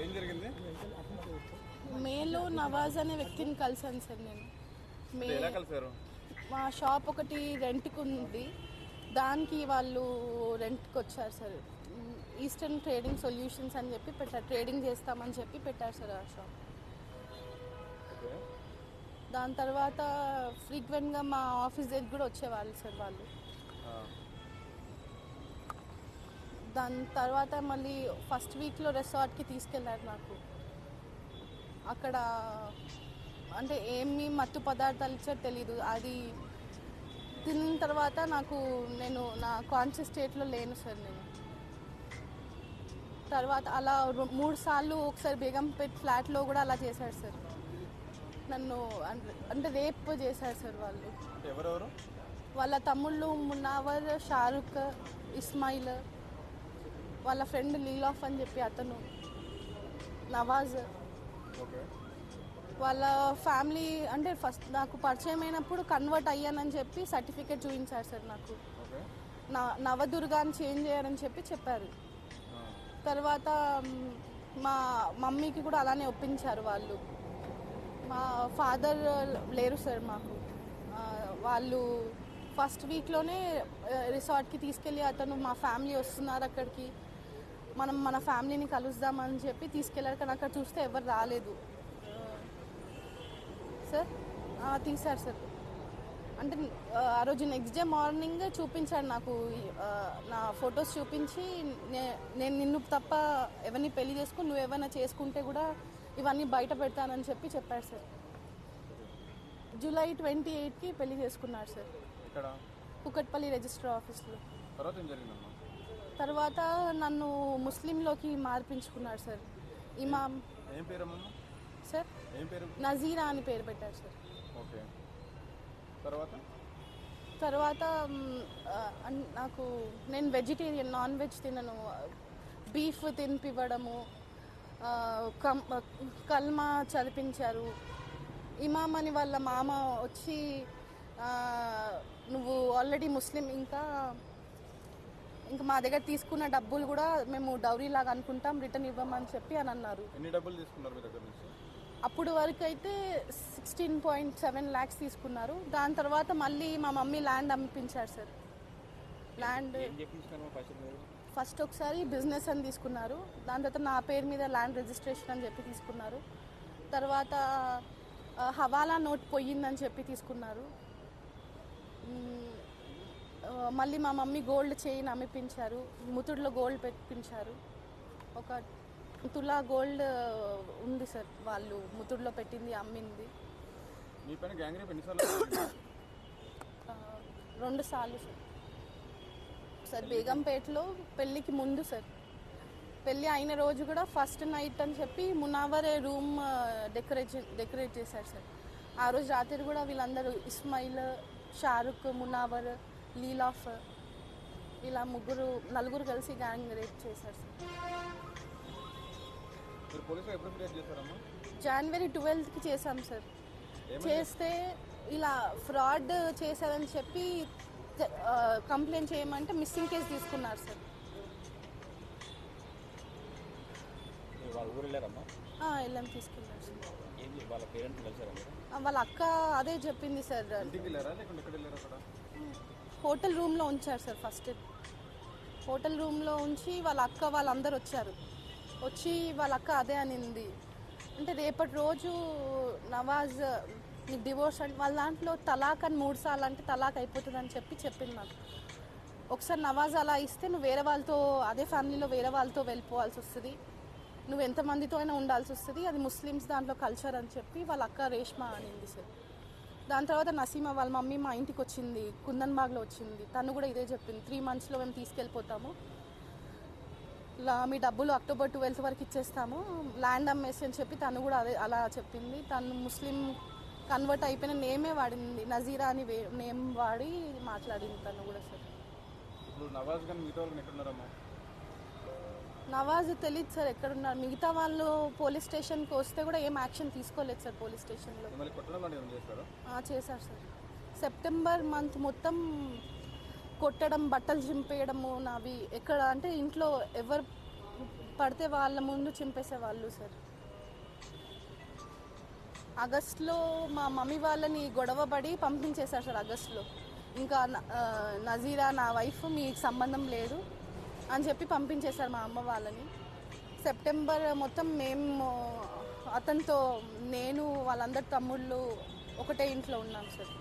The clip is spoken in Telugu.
ఏం జరిగింది? మేలో నవాజ్ అనే వ్యక్తిని కలిసాను సార్ నేను. ఎలా కలిసారు? మా షాప్ ఒకటి రెంట్కి ఉంది, దానికి వాళ్ళు రెంట్కి వచ్చారు సార్. ఈస్టర్న్ ట్రేడింగ్ సొల్యూషన్స్ అని చెప్పి పెట్టారు, ట్రేడింగ్ చేస్తామని చెప్పి పెట్టారు సార్ ఆ షాప్. దాని తర్వాత ఫ్రీక్వెంట్గా మా ఆఫీస్ దగ్గర కూడా వచ్చేవాళ్ళు సార్ వాళ్ళు. దాని తర్వాత మళ్ళీ ఫస్ట్ వీక్లో రిసార్ట్కి తీసుకెళ్ళారు నాకు. అక్కడ అంటే ఏమి మత్తు పదార్థాలు ఇచ్చారో తెలీదు. అది తిన్న తర్వాత నేను నా కాన్షియస్ స్టేట్లో లేను సార్. నేను తర్వాత అలా 3 సార్లు ఒకసారి బేగంపేట్ ఫ్లాట్లో కూడా అలా చేశారు సార్ నన్ను. అంటే రేప్ చేశారు సార్ వాళ్ళు. ఎవరెవరు? వాళ్ళ తమ్ముళ్ళు మునావర్, షారుఖ్, ఇస్మాయిల్, వాళ్ళ ఫ్రెండ్ లీలాఫ్ అని చెప్పి అతను, నవాజ్. వాళ్ళ ఫ్యామిలీ అంటే ఫస్ట్ నాకు పరిచయం అయినప్పుడు కన్వర్ట్ అయ్యానని చెప్పి సర్టిఫికేట్ చూపించారు సార్ నాకు. నవదుర్గా అని చేంజ్ చేయాలని చెప్పారు. తర్వాత మా మమ్మీకి కూడా అలానే ఒప్పించారు వాళ్ళు. మా ఫాదర్ లేరు సార్ మాకు. వాళ్ళు ఫస్ట్ వీక్లోనే రిసార్ట్కి తీసుకెళ్ళి అతను మా ఫ్యామిలీ వస్తున్నారు అక్కడికి, మన ఫ్యామిలీని కలుద్దామని చెప్పి తీసుకెళ్ళారు. కానీ అక్కడ చూస్తే ఎవరు రాలేదు సార్. తీశారు సార్. అంటే ఆ రోజు నెక్స్ట్ డే మార్నింగ్ చూపించాడు నాకు, నా ఫొటోస్ చూపించి నేను నిన్ను తప్ప ఎవరిని పెళ్లి చేసుకుని నువ్వు ఏమైనా చేసుకుంటే కూడా ఇవన్నీ బయట పెడతానని చెప్పారు సార్. జూలై 28కి పెళ్లి చేసుకున్నారు సార్ కుకట్పల్లి రిజిస్టర్ ఆఫీస్లో. తర్వాత నన్ను ముస్లింలోకి మార్పించుకున్నారు సార్. ఇమాం సార్ నజీరా అని పేరు పెట్టారు సార్. తర్వాత నేను వెజిటేరియన్, నాన్ వెజ్ తినను, బీఫ్ తినిపివ్వడము, కల్మా చదివించారు. ఇమాం అని వాళ్ళ మామ వచ్చి నువ్వు ఆల్రెడీ ముస్లిం, ఇంకా మా దగ్గర తీసుకున్న డబ్బులు కూడా మేము డౌరీ లాగా అనుకుంటాం, రిటర్న్ ఇవ్వమని చెప్పి అని అన్నారు. ఎన్ని డబ్బులు తీసుకున్నారు మీ దగ్గర నుంచి? అప్పుడు వరకు అయితే 16.7 lakhs తీసుకున్నారు. దాని తర్వాత మళ్ళీ మా మమ్మీ ల్యాండ్ అమ్మిపించారు సార్. ల్యాండ్ ఫస్ట్ ఒకసారి బిజినెస్ అని తీసుకున్నారు, దాని తర్వాత నా పేరు మీద ల్యాండ్ రిజిస్ట్రేషన్ అని చెప్పి తీసుకున్నారు. తర్వాత హవాలా నోట్ పోయిందని చెప్పి తీసుకున్నారు. మళ్ళీ మా మమ్మీ గోల్డ్ చైన్ అమ్మిపించారు, ముతుడులో గోల్డ్ పెట్టించారు. ఒక తులా గోల్డ్ ఉంది సార్, వాళ్ళు ముతుడులో పెట్టింది అమ్మింది. 2 సార్లు సార్. బేగంపేటలో పెళ్ళికి ముందు సార్, పెళ్ళి అయిన రోజు కూడా ఫస్ట్ నైట్ అని చెప్పి మునావరే రూమ్ డెకరేట్ చేశారు సార్. ఆ రోజు రాత్రి కూడా వీళ్ళందరూ ఇస్మాయిల్, షారుఖ్, మునావర్, లీలాఫ్ ఇలా 4 కలిసి గ్యాంగ్ రేప్ చేశారు సార్. జనవరి 12కి చేశాం సార్. చేస్తే ఇలా ఫ్రాడ్ చేశారని చెప్పి కంప్లైంట్ చేయమంటే మిస్సింగ్ కేసు తీసుకున్నారు సార్. వెళ్ళాం, తీసుకున్నారు సార్. వాళ్ళ అక్క అదే చెప్పింది సార్. హోటల్ రూమ్లో ఉంచారు సార్. ఫస్ట్ హోటల్ రూమ్లో ఉంచి వాళ్ళ అక్క వాళ్ళందరూ వచ్చి వాళ్ళ అక్క అదే అనింది. అంటే రేపటి రోజు నవాజ్ నీకు డివోర్స్ అంటే వాళ్ళ దాంట్లో తలాక్ అని 3 సార్లు అంటే తలాక్ అయిపోతుంది అని చెప్పింది నాకు. ఒకసారి నవాజ్ అలా ఇస్తే నువ్వు వేరే వాళ్ళతో, అదే ఫ్యామిలీలో వేరే వాళ్ళతో వెళ్ళిపోవాల్సి వస్తుంది, నువ్వు ఎంతమందితో అయినా ఉండాల్సి వస్తుంది, అది ముస్లిమ్స్ దాంట్లో కల్చర్ అని చెప్పి వాళ్ళ అక్క రేష్మా అనింది సార్. దాని తర్వాత నసీమా వాళ్ళ మమ్మీ మా ఇంటికి వచ్చింది, కుందన్బాగ్లో వచ్చింది. తను కూడా ఇదే చెప్పింది, 3 monthsలో మేము తీసుకెళ్ళిపోతాము, మీ డబ్బులు అక్టోబర్ 12th వరకు ఇచ్చేస్తాము, ల్యాండ్ అమ్మేసి అని చెప్పి తను కూడా అలా చెప్పింది. తను ముస్లిం కన్వర్ట్ అయిపోయిన నేమే వాడింది, నజీరా అని నేమ్ వాడి మాట్లాడింది తను కూడా సార్. నవాజ్ తెలియదు సార్ ఎక్కడున్నారు. మిగతా వాళ్ళు పోలీస్ స్టేషన్కి వస్తే కూడా ఏం యాక్షన్ తీసుకోలేదు సార్. పోలీస్ స్టేషన్లో చేశారు సార్. సెప్టెంబర్ మంత్ మొత్తం కొట్టడం, బట్టలు చింపేయడము నావి. ఎక్కడ అంటే ఇంట్లో ఎవరు పడితే వాళ్ళ ముందు చింపేసేవాళ్ళు సార్. ఆగస్ట్లో మా మమ్మీ వాళ్ళని గొడవపడి పంపించేశారు సార్ ఆగస్ట్లో. ఇంకా నజీరా నా వైఫ్ మీకు సంబంధం లేదు అని చెప్పి పంపించేశారు మా అమ్మ వాళ్ళని. సెప్టెంబర్ మొత్తం మేము అతనితో నేను వాళ్ళందరి తమ్ముళ్ళు ఒకటే ఇంట్లో ఉన్నాం సార్.